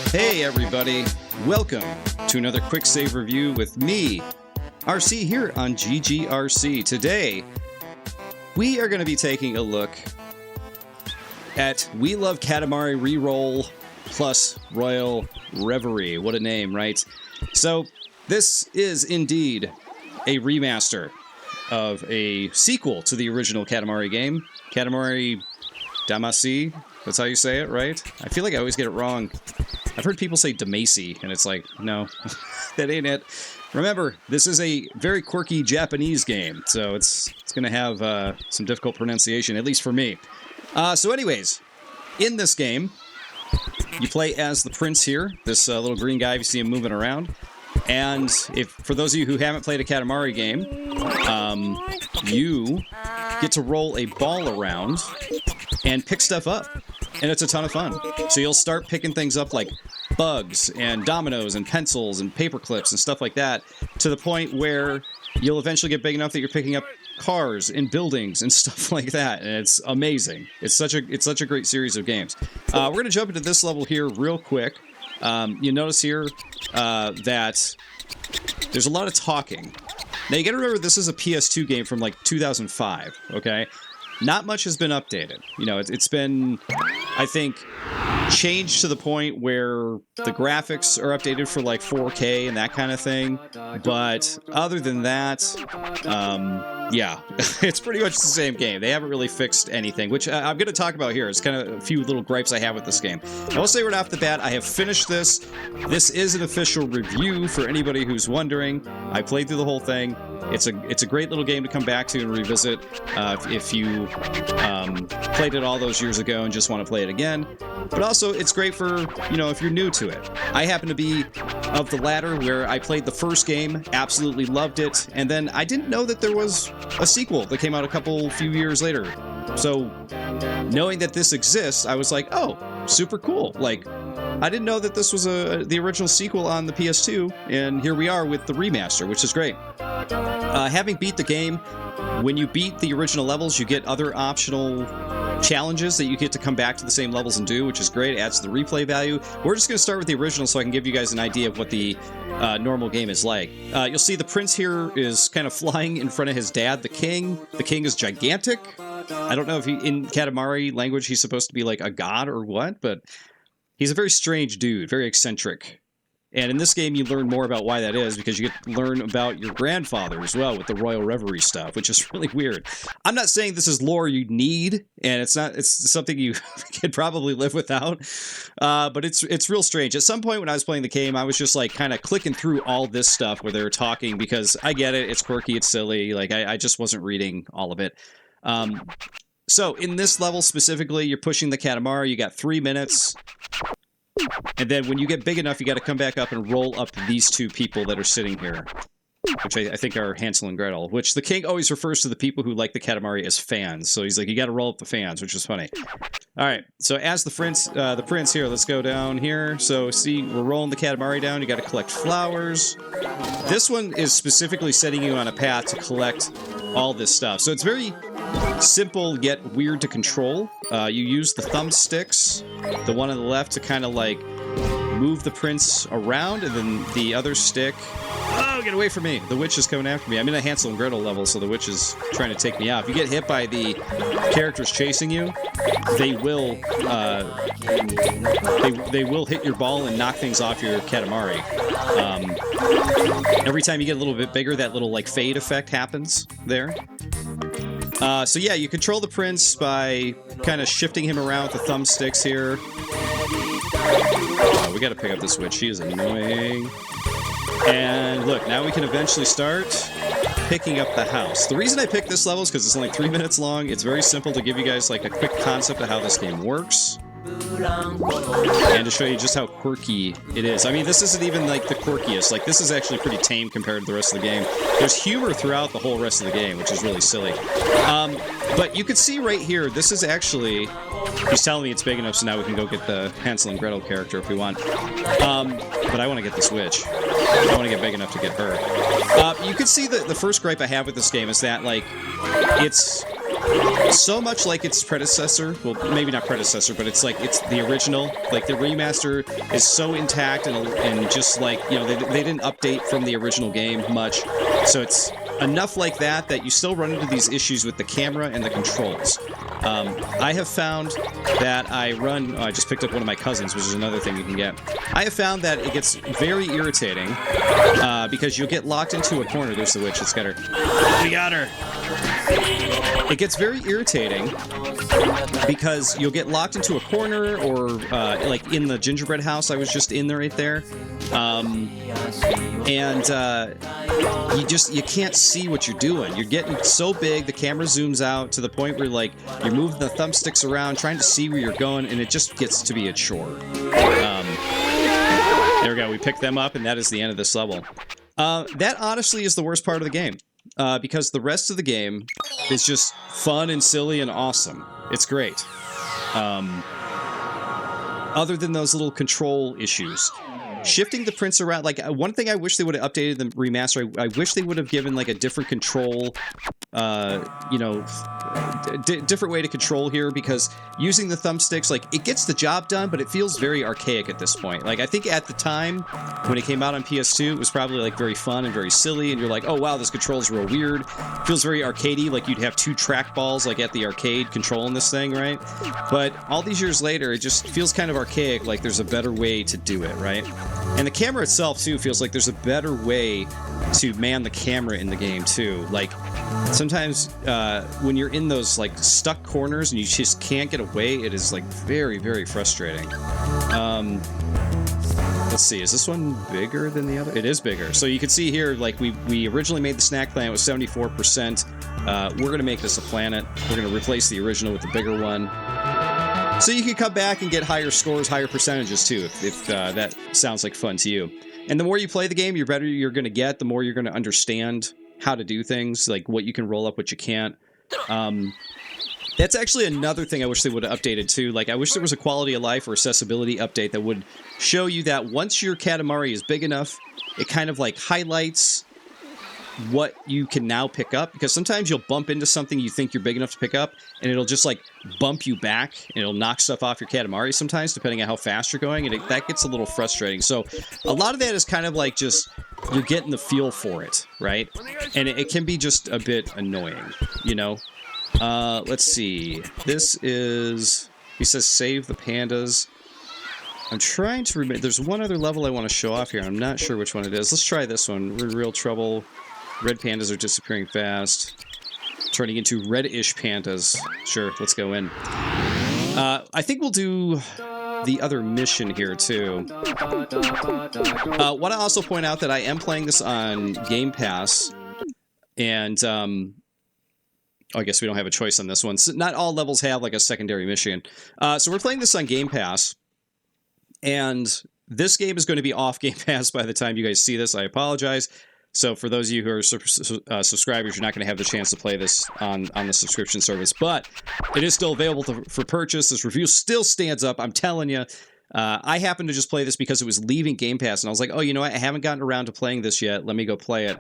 Hey everybody, welcome to another QuickSave review with me, RC, here on GGRC. Today, we are going to be taking a look at We Love Katamari Reroll plus Royal Reverie. What a name, right? So, this is indeed a remaster of a sequel to the original Katamari game. Katamari Damacy, that's how you say it, right? I feel like I always get it wrong. I've heard people say Damacy, and it's like, no, that ain't it. Remember, this is a very quirky Japanese game, so it's going to have some difficult pronunciation, at least for me. So anyways, in this game, you play as the prince here, this little green guy, if you see him moving around. And for those of you who haven't played a Katamari game, you get to roll a ball around and pick stuff up. And it's a ton of fun. So you'll start picking things up like bugs and dominoes and pencils and paperclips and stuff like that, to the point where you'll eventually get big enough that you're picking up cars and buildings and stuff like that. And it's amazing. It's such a great series of games. We're going to jump into this level here real quick. You notice here that there's a lot of talking. Now you got to remember, this is a PS2 game from like 2005, okay? Not much has been updated. You know, it's been, I think, changed to the point where the graphics are updated for like 4K and that kind of thing. But other than that, yeah, it's pretty much the same game. They haven't really fixed anything, which I'm going to talk about here. It's kind of a few little gripes I have with this game. I will say right off the bat, I have finished this. This is an official review for anybody who's wondering. I played through the whole thing. It's a great little game to come back to and revisit if you played it all those years ago and just want to play it again. But also, it's great for, you know, if you're new to it. I happen to be of the latter, where I played the first game, absolutely loved it, and then I didn't know that there was a sequel that came out a few years later. So, knowing that this exists, I was like, oh, super cool. Like, I didn't know that this was the original sequel on the PS2, and here we are with the remaster, which is great. Having beat the game, when you beat the original levels, you get other optional challenges that you get to come back to the same levels and do, which is great. It adds to the replay value. We're just going to start with the original so I can give you guys an idea of what the normal game is like. You'll see the prince here is kind of flying in front of his dad, the king. The king is gigantic. I don't know if in Katamari language he's supposed to be like a god or what, but he's a very strange dude, very eccentric. And in this game, you learn more about why that is, because you get to learn about your grandfather as well with the Royal Reverie stuff, which is really weird. I'm not saying this is lore you need, and it's something you can probably live without, but it's real strange. At some point when I was playing the game, I was just like kind of clicking through all this stuff where they were talking, because I get it, it's quirky, it's silly, like I just wasn't reading all of it. So in this level specifically, you're pushing the Katamari, you got 3 minutes. And then when you get big enough, you got to come back up and roll up these two people that are sitting here, which I think are Hansel and Gretel, which the king always refers to the people who like the Katamari as fans. So he's like, you got to roll up the fans, which is funny. All right, so as the prince here, let's go down here. So see, we're rolling the Katamari down. You got to collect flowers. This one is specifically setting you on a path to collect all this stuff. So it's very simple yet weird to control. You use the thumbsticks, the one on the left, to kind of like move the prince around, and then the other stick... Oh, get away from me! The witch is coming after me. I'm in a Hansel and Gretel level, so the witch is trying to take me out. If you get hit by the characters chasing you, they will they will hit your ball and knock things off your Katamari. Every time you get a little bit bigger, that little like fade effect happens there. So yeah, you control the prince by kind of shifting him around with the thumbsticks here. We gotta pick up this witch. She is annoying. And look, now we can eventually start picking up the house. The reason I picked this level is because it's only 3 minutes long. It's very simple to give you guys like a quick concept of how this game works. And to show you just how quirky it is. I mean, this isn't even like the quirkiest. Like, this is actually pretty tame compared to the rest of the game. There's humor throughout the whole rest of the game, which is really silly. But you can see right here, this is actually... He's telling me it's big enough, so now we can go get the Hansel and Gretel character if we want. But I want to get this witch. I want to get big enough to get her. You can see that the first gripe I have with this game is that, like, it's so much like its predecessor. Well, maybe not predecessor, but it's like it's the original. Like the remaster is so intact and just like, you know, they didn't update from the original game much. So it's enough like that that you still run into these issues with the camera and the controls. I have found that I just picked up one of my cousins, which is another thing you can get. I have found that it gets very irritating because you'll get locked into a corner. There's the witch. Let's get her. We got her. It gets very irritating because you'll get locked into a corner or like in the gingerbread house I was just in there right there. You can't see what you're doing. You're getting so big, the camera zooms out to the point where like you're moving the thumbsticks around trying to see where you're going, and it just gets to be a chore. There we go, we picked them up, and that is the end of this level. That honestly is the worst part of the game, because the rest of the game is just fun and silly and awesome. It's great. Other than those little control issues. Shifting the prints around, like, one thing I wish they would have updated the remaster, I wish they would have given, like, a different control, you know, different way to control here, because using the thumbsticks, like, it gets the job done, but it feels very archaic at this point. Like, I think at the time, when it came out on PS2, it was probably, like, very fun and very silly, and you're like, oh, wow, this control's real weird. It feels very arcadey, like you'd have two trackballs, like, at the arcade controlling this thing, right? But all these years later, it just feels kind of archaic, like there's a better way to do it, right? And the camera itself, too, feels like there's a better way to man the camera in the game, too. Like, sometimes when you're in those, like, stuck corners and you just can't get away, it is, like, very, very frustrating. Let's see, is this one bigger than the other? It is bigger. So you can see here, like, we originally made the snack planet with 74%. We're going to make this a planet. We're going to replace the original with the bigger one. So you can come back and get higher scores, higher percentages, too, if that sounds like fun to you. And the more you play the game, the better you're going to get, the more you're going to understand how to do things, like what you can roll up, what you can't. That's actually another thing I wish they would have updated, too. Like, I wish there was a quality of life or accessibility update that would show you that once your Katamari is big enough, it kind of, like, highlights what you can now pick up, because sometimes you'll bump into something you think you're big enough to pick up, and it'll just, like, bump you back, and it'll knock stuff off your Katamari sometimes, depending on how fast you're going, and that gets a little frustrating. So a lot of that is kind of like just, you're getting the feel for it, right? And it can be just a bit annoying, you know? Let's see. This is... He says save the pandas. I'm trying to remember... There's one other level I want to show off here. I'm not sure which one it is. Let's try this one. We're in real trouble. Red pandas are disappearing fast. Turning into reddish pandas. Sure, let's go in. I think we'll do the other mission here, too. Want to also point out that I am playing this on Game Pass. And, I guess we don't have a choice on this one. So not all levels have, like, a secondary mission. So we're playing this on Game Pass. And this game is going to be off Game Pass by the time you guys see this. I apologize. So for those of you who are subscribers, you're not going to have the chance to play this on the subscription service. But it is still available for purchase. This review still stands up. I'm telling you. I happened to just play this because it was leaving Game Pass. And I was like, oh, you know what? I haven't gotten around to playing this yet. Let me go play it.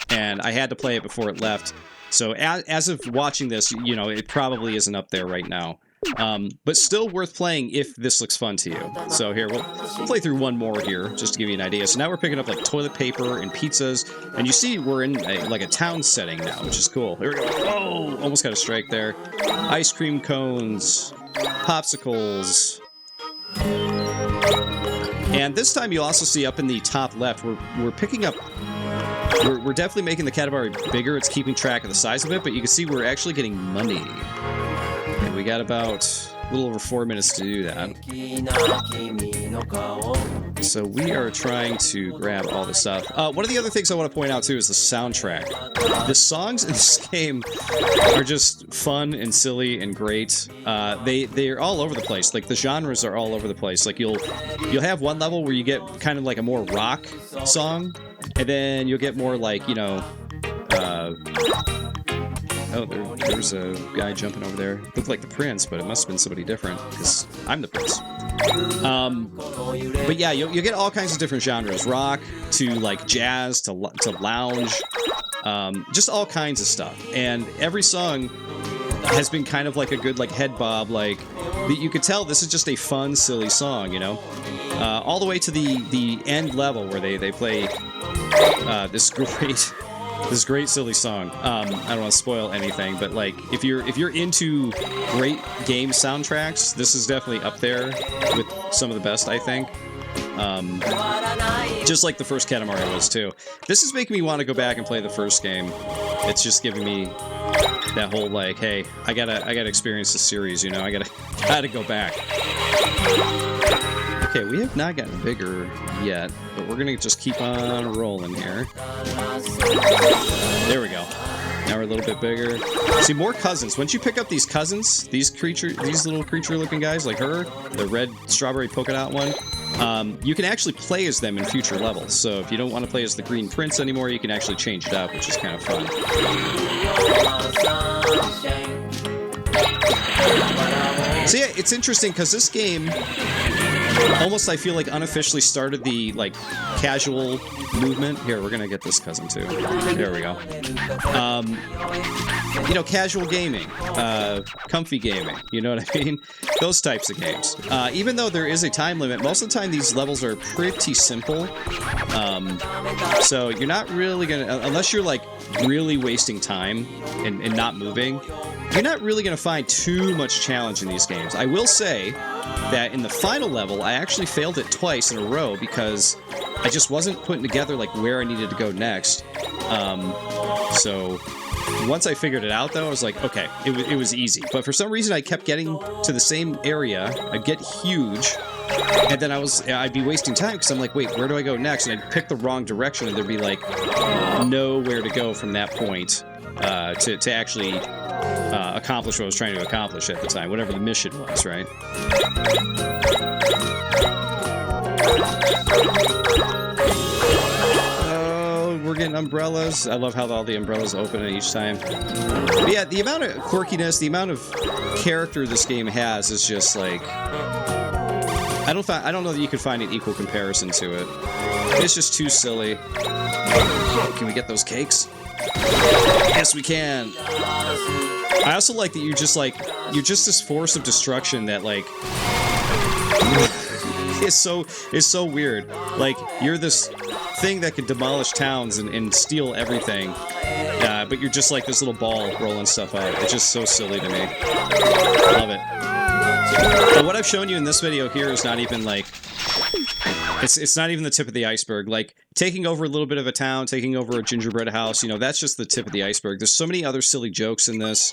And I had to play it before it left. So as of watching this, you know, it probably isn't up there right now. But still worth playing if this looks fun to you. So here, we'll play through one more here, just to give you an idea. So now we're picking up, like, toilet paper and pizzas. And you see we're in, like, a town setting now, which is cool. Here we go. Oh, almost got a strike there. Ice cream cones. Popsicles. And this time you'll also see up in the top left, we're picking up... We're definitely making the Katamari bigger. It's keeping track of the size of it, but you can see we're actually getting money. And we got about a little over 4 minutes to do that. So we are trying to grab all this stuff. One of the other things I want to point out, too, is the soundtrack. The songs in this game are just fun and silly and great. They're all over the place. Like, the genres are all over the place. Like, you'll have one level where you get kind of like a more rock song, and then you'll get more like, you know, oh, there's a guy jumping over there. Looked like the Prince, but it must have been somebody different, because I'm the Prince. But yeah, you'll get all kinds of different genres. Rock, to, like, jazz, to lounge. Just all kinds of stuff. And every song has been kind of like a good like head bob. Like you could tell this is just a fun, silly song, you know. All the way to the end level where they play this great silly song. I don't want to spoil anything, but like if you're into great game soundtracks, this is definitely up there with some of the best, I think. Just like the first Katamari was too. This is making me want to go back and play the first game. It's just giving me that whole like, hey, I gotta experience the series, you know. I gotta go back. Okay, we have not gotten bigger yet, but we're gonna just keep on rolling here. There we go. Now we're a little bit bigger. See, more cousins. Once you pick up these cousins, these little creature-looking guys like her, the red strawberry polka dot one, you can actually play as them in future levels. So if you don't want to play as the green prince anymore, you can actually change it up, which is kind of fun. So yeah, it's interesting because this game almost, I feel like, unofficially started the like casual movement. Here, we're gonna get this cousin too. There we go. You know, casual gaming, comfy gaming. You know what I mean? Those types of games. Even though there is a time limit, most of the time these levels are pretty simple. So you're not really gonna, unless you're like really wasting time and not moving, you're not really gonna find too much challenge in these games. I will say that in the final level, I actually failed it twice in a row because I just wasn't putting together like where I needed to go next. So once I figured it out, though, I was like, okay, it was easy. But for some reason, I kept getting to the same area. I'd get huge, and then I'd be wasting time because I'm like, wait, where do I go next? And I'd pick the wrong direction, and there'd be like nowhere to go from that point to actually accomplish what I was trying to accomplish at the time, whatever the mission was, right? Oh, we're getting umbrellas. I love how all the umbrellas open at each time. But yeah, the amount of quirkiness, the amount of character this game has is just like, I don't know that you could find an equal comparison to it. It's just too silly. Can we get those cakes? Yes, we can. I also like that you're just this force of destruction that like is so weird. Like you're this thing that can demolish towns and steal everything, but you're just like this little ball rolling stuff out. It's just so silly to me. I love it. But what I've shown you in this video here is not even like it's not even the tip of the iceberg. Like taking over a little bit of a town, taking over a gingerbread house, you know, that's just the tip of the iceberg. There's so many other silly jokes in this.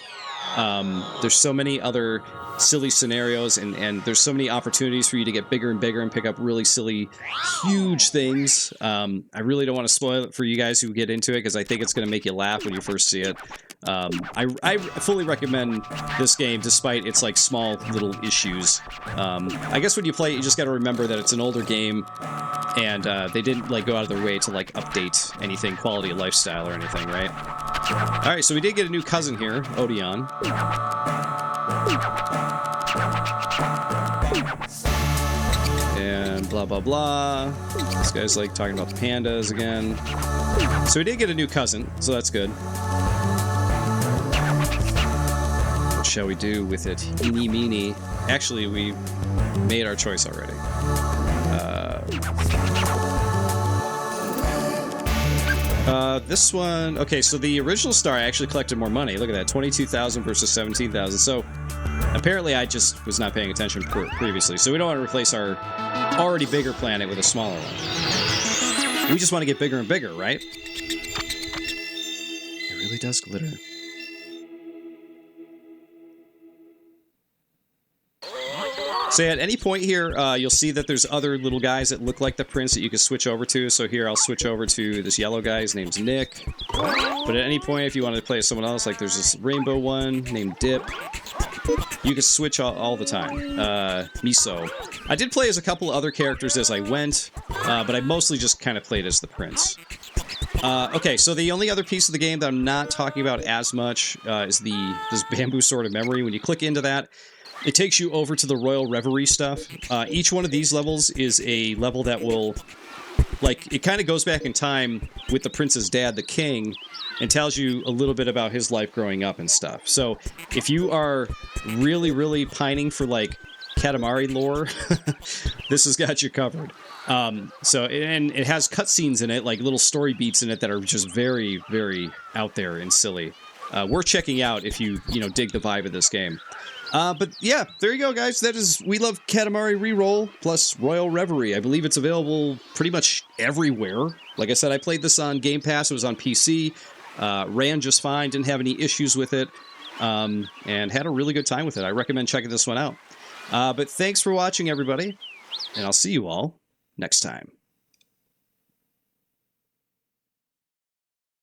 There's so many other silly scenarios, and there's so many opportunities for you to get bigger and bigger and pick up really silly, huge things. I really don't want to spoil it for you guys who get into it because I think it's going to make you laugh when you first see it. I fully recommend this game despite its like small little issues. I guess when you play it, you just got to remember that it's an older game, and they didn't like go out of their way to like update anything quality of lifestyle or anything, right? All right, so we did get a new cousin here, Odeon. And blah blah blah. This guy's like talking about the pandas again. So we did get a new cousin, so that's good. What shall we do with it? Eeny meeny. Actually, we made our choice already. This one... Okay, so the original star actually collected more money. Look at that, 22,000 versus 17,000. So, apparently I just was not paying attention previously. So we don't want to replace our already bigger planet with a smaller one. We just want to get bigger and bigger, right? It really does glitter. So at any point here, you'll see that there's other little guys that look like the prince that you can switch over to. So here I'll switch over to this yellow guy. His name's Nick. But at any point, if you wanted to play as someone else, like there's this rainbow one named Dip, you can switch all the time. Miso. I did play as a couple other characters as I went, but I mostly just kind of played as the prince. Okay, so the only other piece of the game that I'm not talking about as much is this bamboo sword of memory. When you click into that, it takes you over to the Royal Reverie stuff. Each one of these levels is a level that will Like, it kind of goes back in time with the prince's dad, the king, and tells you a little bit about his life growing up and stuff. So if you are really, really pining for, like, Katamari lore, this has got you covered. And it has cutscenes in it, like little story beats in it that are just very, very out there and silly. Worth checking out if you dig the vibe of this game. But yeah, there you go, guys. That is We Love Katamari Reroll plus Royal Reverie. I believe it's available pretty much everywhere. Like I said, I played this on Game Pass. It was on PC. Ran just fine. Didn't have any issues with it. And had a really good time with it. I recommend checking this one out. But thanks for watching, everybody. And I'll see you all next time.